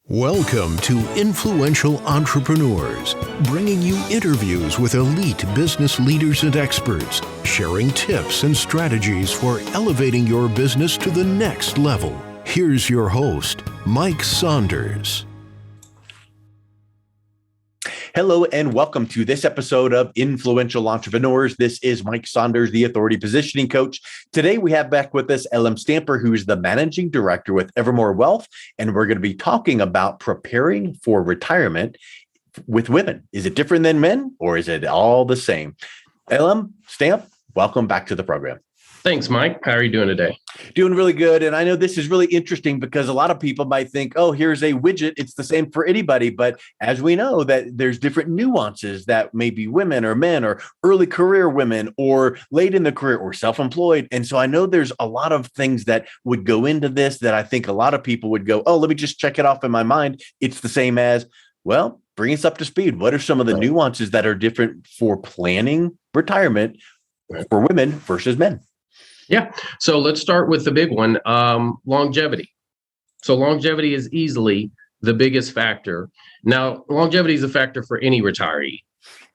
Welcome to Influential Entrepreneurs, bringing you interviews with elite business leaders and experts, sharing tips and strategies for elevating your business to the next level. Here's your host, Mike Saunders. Hello and welcome to this episode of Influential Entrepreneurs. This is Mike Saunders, the Authority Positioning Coach. Today we have back with us LM Stamper, who is the Managing Director with Evermore Wealth, and we're going to be talking about preparing for retirement with women. Is it different than men, or is it all the same? LM Stamp, welcome back to the program. Thanks, Mike. How are you doing today? Doing really good. And I know this is really interesting because a lot of people might think, oh, here's a widget. It's the same for anybody. But as we know that there's different nuances that maybe women or men or early career women or late in the career or self-employed. And so I know there's a lot of things that would go into this that I think a lot of people would go, oh, let me just check it off in my mind. It's the same as, well, bring us up to speed. What are some of the nuances that are different for planning retirement for women versus men? Yeah. So let's start with the big one, longevity. So longevity is easily the biggest factor. Now, longevity is a factor for any retiree,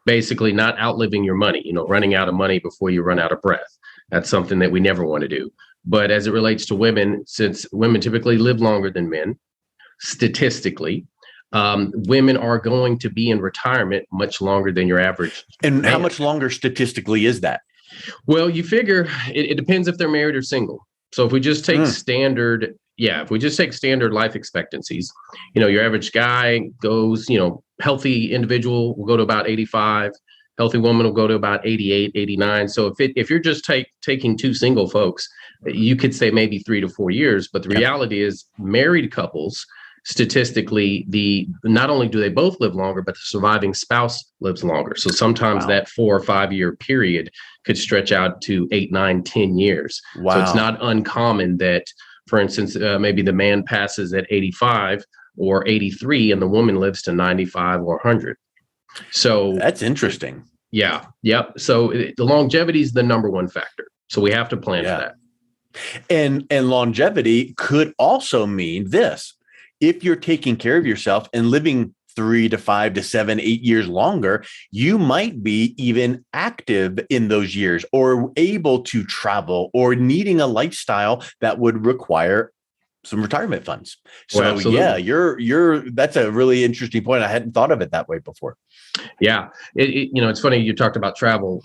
basically not outliving your money, running out of money before you run out of breath. That's something that we never want to do. But as it relates to women, since women typically live longer than men, statistically, women are going to be in retirement much longer than your average. And man. How much longer statistically is that? Well, you figure it depends if they're married or single. So if we just take if we just take standard life expectancies, your average guy goes, healthy individual will go to about 85, healthy woman will go to about 88, 89. So if you're just taking two single folks, you could say maybe 3 to 4 years. But the reality is married couples, statistically, not only do they both live longer, but the surviving spouse lives longer. So sometimes that 4 or 5 year period could stretch out to 8, 9, 10 years. Wow. So it's not uncommon that, for instance, maybe the man passes at 85 or 83 and the woman lives to 95 or 100. So that's interesting. Yeah. Yep. So the longevity is the number one factor. So we have to plan for that. And longevity could also mean this. If you're taking care of yourself and living 3 to 5 to 7, 8 years longer, you might be even active in those years or able to travel or needing a lifestyle that would require some retirement funds. So that's a really interesting point. I hadn't thought of it that way before. Yeah. It's funny. You talked about travel.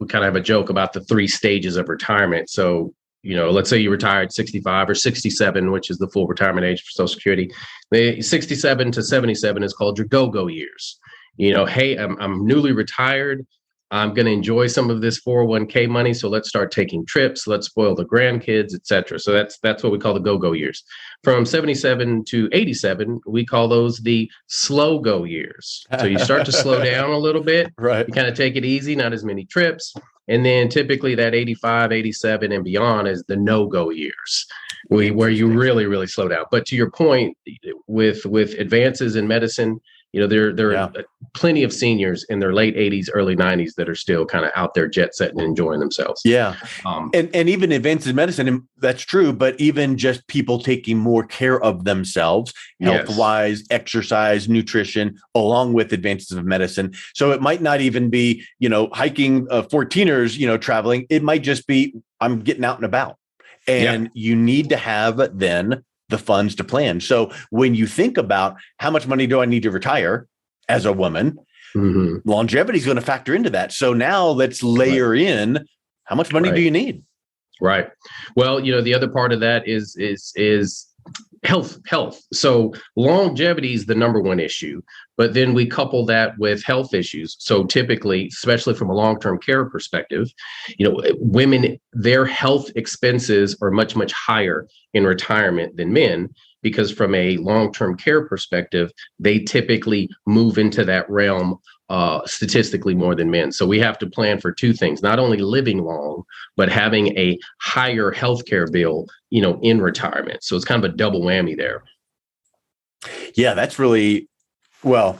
We kind of have a joke about the 3 stages of retirement. So let's say you retired at 65 or 67, which is the full retirement age for Social Security. The 67 to 77 is called your go-go years. Hey, I'm newly retired. I'm going to enjoy some of this 401k money. So let's start taking trips. Let's spoil the grandkids, et cetera. So that's what we call the go-go years. From 77 to 87, we call those the slow go years. So you start to slow down a little bit. Right. You kind of take it easy, not as many trips. And then typically that 85, 87 and beyond is the no-go years, where you really, really slow down. But to your point, with advances in medicine, there are plenty of seniors in their late 80s, early 90s that are still kind of out there jet setting and enjoying themselves. Yeah. And even advances in medicine, and that's true, but even just people taking more care of themselves, health-wise, exercise, nutrition, along with advances of medicine. So it might not even be, hiking 14ers, traveling. It might just be, I'm getting out and about. And you need to have then the funds to plan. So when you think about how much money do I need to retire as a woman, longevity is going to factor into that. So now let's layer in how much money do you need? Right. Well, the other part of that is health. So longevity is the number one issue, but then we couple that with health issues. So typically, especially from a long-term care perspective, women, their health expenses are much, much higher in retirement than men, because from a long-term care perspective, they typically move into that realm statistically more than men. So we have to plan for 2 things, not only living long, but having a higher healthcare bill, in retirement. So it's kind of a double whammy there. Yeah, that's really, well,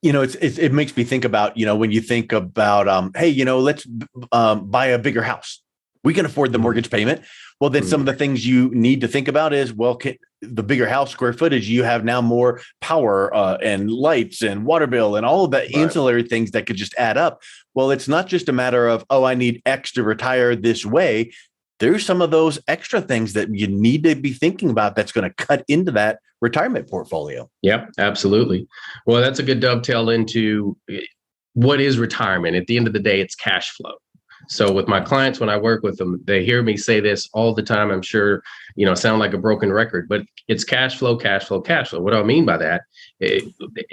it makes me think about, when you think about, hey, let's buy a bigger house. We can afford the mortgage payment. Well, then some of the things you need to think about is, well, the bigger house, square footage, you have now more power and lights and water bill and all of the ancillary things that could just add up. Well, it's not just a matter of, oh, I need X to retire this way. There's some of those extra things that you need to be thinking about that's going to cut into that retirement portfolio. Yeah, absolutely. Well, that's a good dovetail into what is retirement. At the end of the day, it's cash flow. So with my clients, when I work with them, they hear me say this all the time. I'm sure, sound like a broken record, but it's cash flow, cash flow, cash flow. What do I mean by that?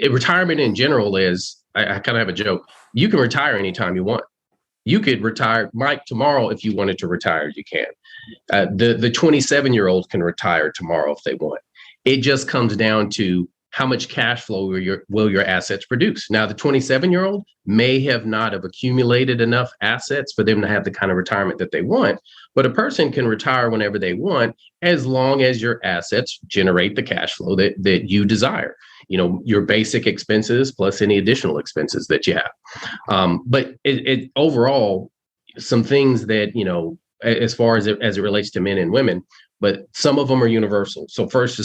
Retirement in general is, I kind of have a joke. You can retire anytime you want. You could retire, Mike, tomorrow if you wanted to retire, you can. The 27-year-old can retire tomorrow if they want. It just comes down to how much cash flow will your assets produce. Now, the 27-year-old may have not have accumulated enough assets for them to have the kind of retirement that they want, but a person can retire whenever they want, as long as your assets generate the cash flow that you desire. Your basic expenses plus any additional expenses that you have. But it overall, some things that, as far as it relates to men and women, but some of them are universal. So first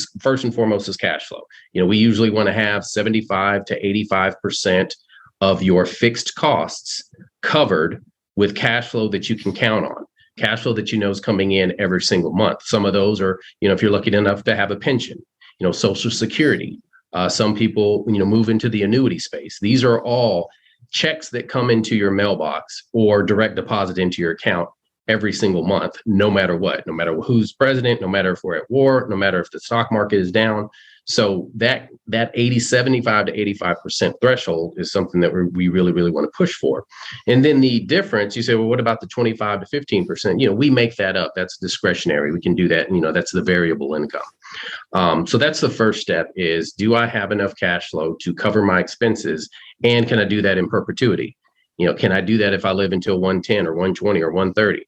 and foremost is cash flow. We usually want to have 75 to 85% of your fixed costs covered with cash flow that you can count on, cash flow that is coming in every single month. Some of those are, if you're lucky enough to have a pension, Social Security. Some people, move into the annuity space. These are all checks that come into your mailbox or direct deposit into your account every single month, no matter what, no matter who's president, no matter if we're at war, no matter if the stock market is down. So that 75 to 85% threshold is something that we really, really want to push for. And then the difference, you say, well, what about the 25 to 15%? We make that up. That's discretionary. We can do that. That's the variable income. So that's the first step is, do I have enough cash flow to cover my expenses? And can I do that in perpetuity? Can I do that if I live until 110 or 120 or 130?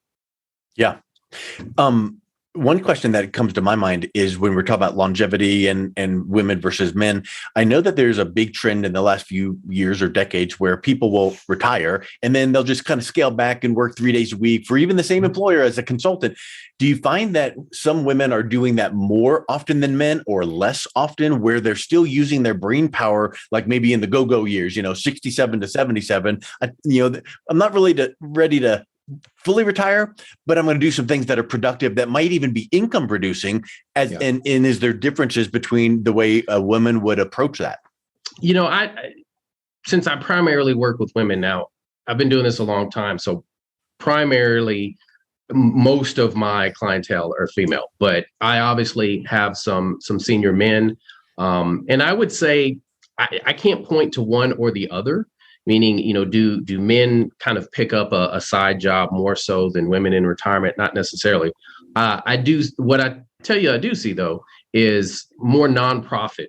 Yeah. One question that comes to my mind is when we're talking about longevity and women versus men. I know that there's a big trend in the last few years or decades where people will retire and then they'll just kind of scale back and work 3 days a week for even the same employer as a consultant. Do you find that some women are doing that more often than men or less often, where they're still using their brain power, like maybe in the go-go years, 67 to 77? I'm not really ready to fully retire, but I'm going to do some things that are productive that might even be income producing. And is there differences between the way a woman would approach that? Since I primarily work with women now, I've been doing this a long time. So primarily, most of my clientele are female, but I obviously have some senior men. And I would say I can't point to one or the other. Meaning, do men kind of pick up a side job more so than women in retirement? Not necessarily. I do. What I tell you, I do see though, is more nonprofit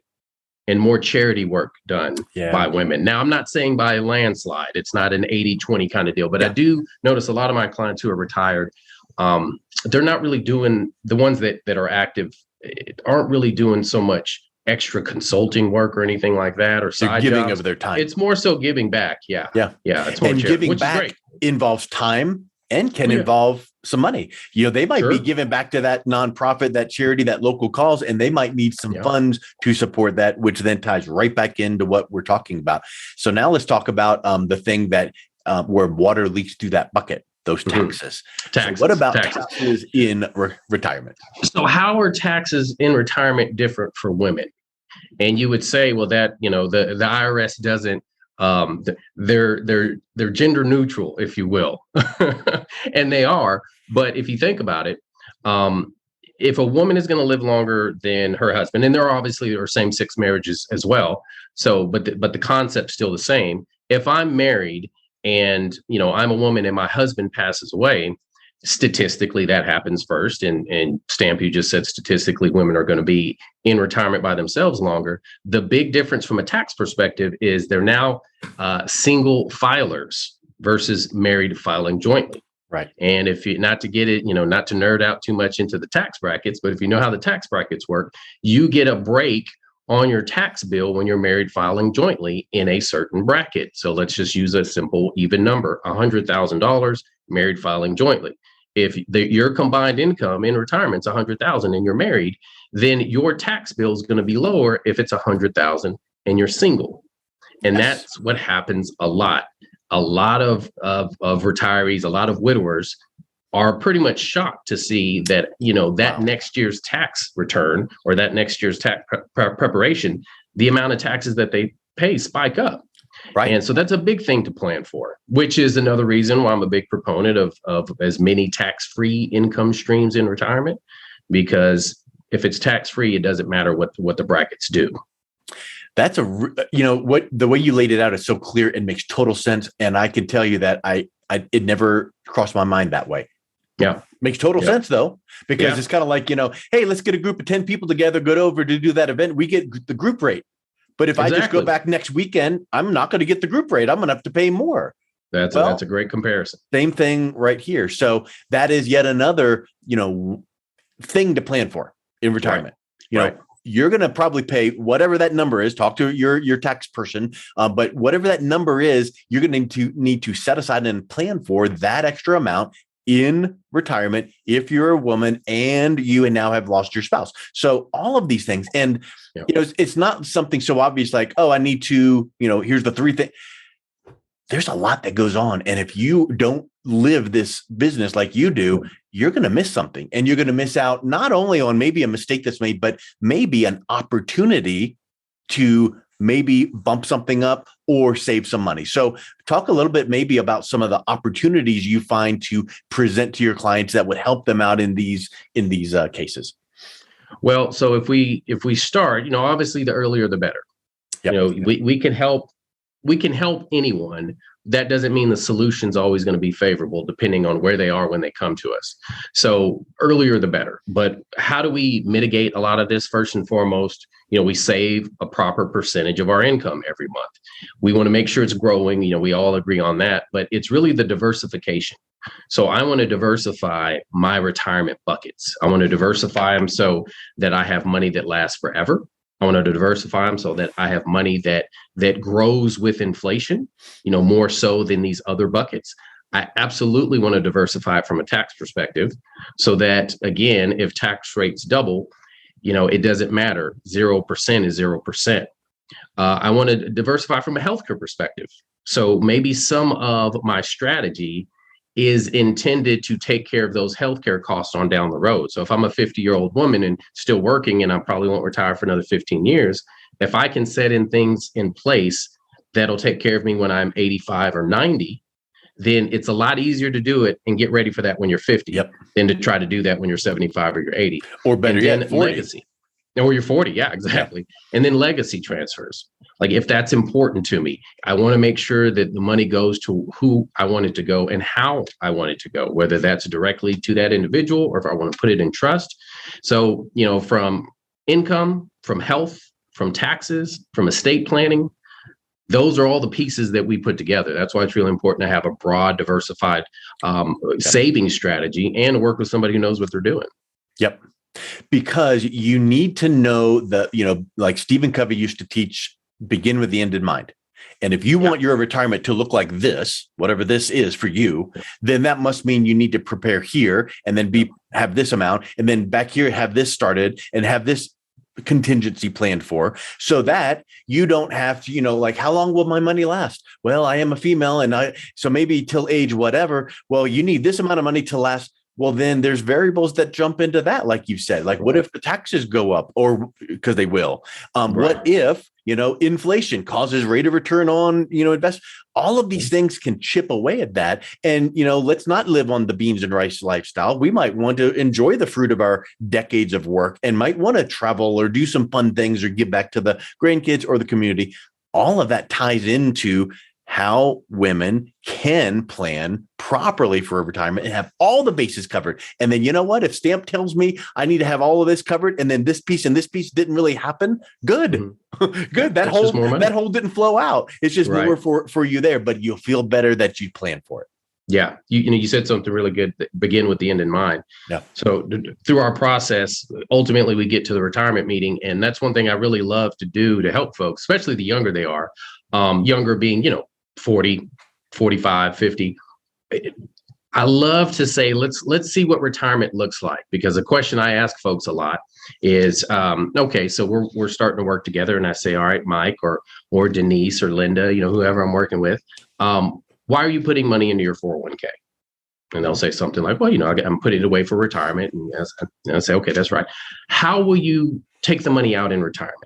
and more charity work done by women. Now, I'm not saying by a landslide. It's not an 80-20 kind of deal, but I do notice a lot of my clients who are retired, they're not really doing, the ones that are active aren't really doing so much extra consulting work or anything like that, or side giving jobs. of their time. It's more so giving back. Yeah. It's more and giving which back is great. Involves time and can involve some money. They might be giving back to that nonprofit, that charity, that local cause, and they might need some funds to support that, which then ties right back into what we're talking about. So now let's talk about the thing that where water leaks through that bucket. Those taxes. So what about taxes in retirement? So how are taxes in retirement different for women? And you would say, well, that the IRS doesn't. They're gender neutral, if you will, and they are. But if you think about it, if a woman is going to live longer than her husband, and there are same-sex marriages as well. So, but the concept's still the same. If I'm married and I'm a woman and my husband passes away, statistically that happens first. And Stamp, you just said statistically women are going to be in retirement by themselves longer. The big difference from a tax perspective is they're now single filers versus married filing jointly. Right. And if you, not to get it, not to nerd out too much into the tax brackets, but if you know how the tax brackets work, you get a break on your tax bill when you're married filing jointly in a certain bracket. So let's just use a simple even number, $100,000 married filing jointly. if your combined income in retirement is 100,000 and you're married, then your tax bill is going to be lower if it's 100,000 and you're single. And that's what happens a lot. A lot of retirees, a lot of widowers are pretty much shocked to see that, that next year's tax return or that next year's tax preparation, the amount of taxes that they pay spike up. Right. And so that's a big thing to plan for, which is another reason why I'm a big proponent of as many tax-free income streams in retirement, because if it's tax-free, it doesn't matter what the brackets do. That's what the way you laid it out is so clear. It makes total sense. And I can tell you that it never crossed my mind that way. Yeah. Makes total sense though, because it's kind of like, hey, let's get a group of 10 people together, go over to do that event. We get the group rate. But if I just go back next weekend, I'm not going to get the group rate. I'm going to have to pay more. That's a great comparison. Same thing right here. So that is yet another, thing to plan for in retirement. Right. You're going to probably pay whatever that number is. Talk to your tax person. But whatever that number is, you're going to need to set aside and plan for that extra amount in retirement if you're a woman and you now have lost your spouse. So all of these things, and it's not something so obvious like, oh, I need to, here's the three things. There's a lot that goes on. And if you don't live this business like you do, you're going to miss something, and you're going to miss out not only on maybe a mistake that's made, but maybe an opportunity to maybe bump something up or save some money. So talk a little bit maybe about some of the opportunities you find to present to your clients that would help them out in these cases. Well, so if we start, obviously the earlier the better. Yep. We can help anyone. That doesn't mean the solution's always going to be favorable depending on where they are when they come to us. So earlier the better. But how do we mitigate a lot of this? First and foremost, we save a proper percentage of our income every month. We want to make sure it's growing. We all agree on that, but it's really the diversification. So I want to diversify my retirement buckets. I want to diversify them so that I have money that lasts forever. I want to diversify them so that I have money that grows with inflation, more so than these other buckets. I absolutely want to diversify it from a tax perspective so that, again, if tax rates double, it doesn't matter. 0% is 0%. I want to diversify from a healthcare perspective. So maybe some of my strategy is intended to take care of those healthcare costs on down the road. So if I'm a 50-year-old woman and still working and I probably won't retire for another 15 years, if I can set in things in place that'll take care of me when I'm 85 or 90, then it's a lot easier to do it and get ready for that when you're 50 than to try to do that when you're 75 or you're 80. Or better yet, 40. Legacy. Or you're 40. Yeah, exactly. Yeah. And then legacy transfers. Like if that's important to me, I want to make sure that the money goes to who I want it to go and how I want it to go, whether that's directly to that individual or if I want to put it in trust. So, from income, from health, from taxes, from estate planning, those are all the pieces that we put together. That's why it's really important to have a broad, diversified saving strategy and work with somebody who knows what they're doing. Yep. Because you need to know like Stephen Covey used to teach, begin with the end in mind. And if you want your retirement to look like this, whatever this is for you, then that must mean you need to prepare here and then have this amount. And then back here, have this started and have this contingency planned for, so that you don't have to, like, how long will my money last? Well, I am a female so maybe till age whatever. Well, you need this amount of money to last. Well, then there's variables that jump into that. Like you said, like what if the taxes go up, or because they will, what if, inflation causes rate of return on, invest. All of these things can chip away at that. And, let's not live on the beans and rice lifestyle. We might want to enjoy the fruit of our decades of work and might want to travel or do some fun things or give back to the grandkids or the community. All of that ties into how women can plan properly for retirement and have all the bases covered. And then, if Stamp tells me I need to have all of this covered and then this piece and this piece didn't really happen, good. Mm-hmm. Good. That whole didn't flow out. It's just more for you there, but you'll feel better that you plan for it. Yeah. You said something really good. Begin with the end in mind. Yeah. So through our process, ultimately we get to the retirement meeting. And that's one thing I really love to do to help folks, especially the younger they are, younger being, 40, 45, 50. I love to say, let's see what retirement looks like, because a question I ask folks a lot is, okay, so we're starting to work together, and I say, all right, Mike or Denise or Linda, whoever I'm working with, why are you putting money into your 401k? And they'll say something like, well, I'm putting it away for retirement. And I say, okay, that's right. How will you take the money out in retirement?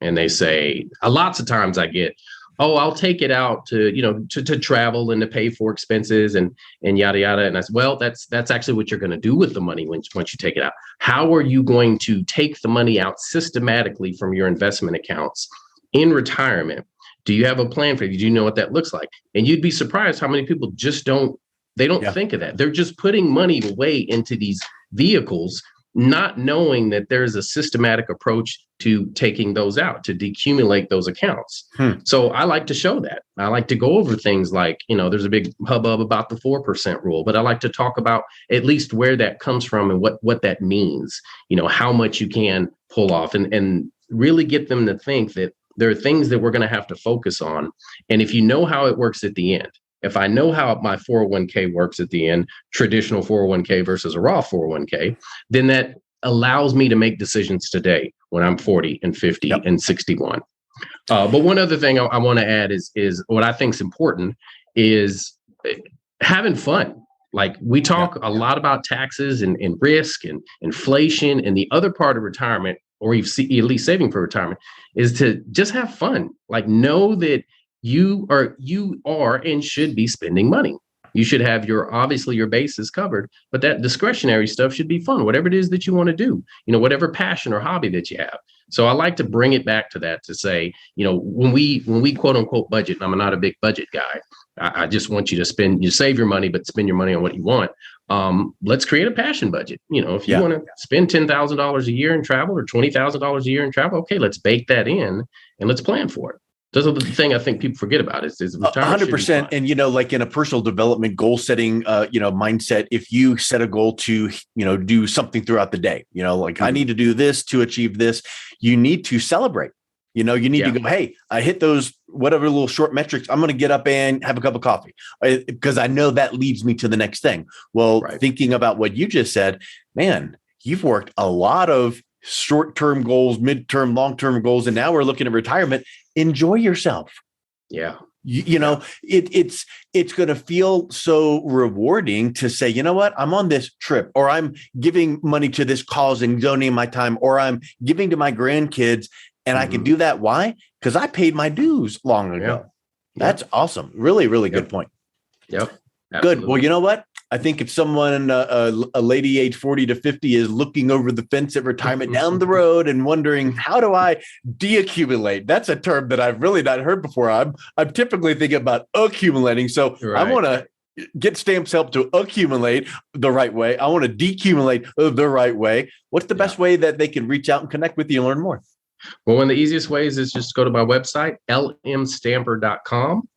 And they say, lots of times I get, oh, I'll take it out to travel and to pay for expenses and yada, yada. And I said, well, that's actually what you're going to do with the money once you take it out. How are you going to take the money out systematically from your investment accounts in retirement? Do you have a plan for it? Do you know what that looks like? And you'd be surprised how many people just don't think of that. They're just putting money away into these vehicles, not knowing that there's a systematic approach to taking those out, to decumulate those accounts. So I like to show that. I like to go over things like, there's a big hubbub about the 4% rule, but I like to talk about at least where that comes from and what that means, how much you can pull off, and really get them to think that there are things that we're going to have to focus on. And if you know how it works at the end, if I know how my 401k works at the end, traditional 401k versus a Roth 401k, then that allows me to make decisions today when I'm 40 and 50 and 61. But one other thing I want to add is what I think is important is having fun. Like, we talk a lot about taxes and risk and inflation, and the other part of retirement, or at least saving for retirement, is to just have fun. Like, know that you are and should be spending money. You should have your bases covered, but that discretionary stuff should be fun, whatever it is that you want to do, whatever passion or hobby that you have. So I like to bring it back to that, to say, when we quote unquote budget, and I'm not a big budget guy, I just want you to save your money, but spend your money on what you want. Let's create a passion budget. If you want to spend $10,000 a year in travel, or $20,000 a year in travel, okay, let's bake that in and let's plan for it. Those are the thing I think people forget about is 100%. And, like in a personal development goal setting, mindset, if you set a goal to, do something throughout the day, I need to do this to achieve this, you need to celebrate. You need to go, hey, I hit those whatever little short metrics. I'm going to get up and have a cup of coffee because I know that leads me to the next thing. Well, thinking about what you just said, man, you've worked a lot of short-term goals, mid-term, long-term goals, and now we're looking at retirement. Enjoy yourself. Yeah. It's going to feel so rewarding to say, you know what, I'm on this trip, or I'm giving money to this cause and donating my time, or I'm giving to my grandkids, and I can do that. Why? Because I paid my dues long ago. That's awesome. Really, really good point. Yep. Good. Well, you know what? I think if someone, a lady age 40 to 50 is looking over the fence at retirement down the road and wondering, how do I deaccumulate? That's a term that I've really not heard before. I'm typically thinking about accumulating. So I want to get Stamp's help to accumulate the right way. I want to decumulate the right way. What's the best way that they can reach out and connect with you and learn more? Well, one of the easiest ways is just go to my website, lmstamper.com.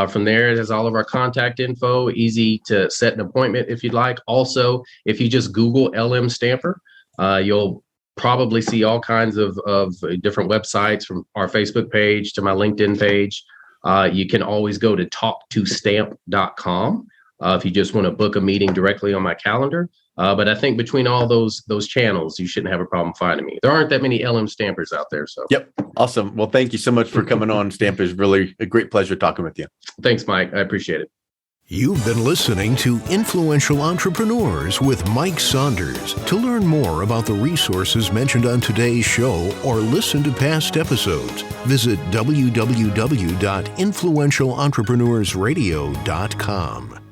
From there, it has all of our contact info, easy to set an appointment if you'd like. Also, if you just Google LM Stamper, you'll probably see all kinds of different websites, from our Facebook page to my LinkedIn page. You can always go to talktostamp.com if you just want to book a meeting directly on my calendar. But I think between all those channels, you shouldn't have a problem finding me. There aren't that many LM Stampers out there. So yep. Awesome. Well, thank you so much for coming on, Stamp. It's really a great pleasure talking with you. Thanks, Mike. I appreciate it. You've been listening to Influential Entrepreneurs with Mike Saunders. To learn more about the resources mentioned on today's show or listen to past episodes, visit www.influentialentrepreneursradio.com.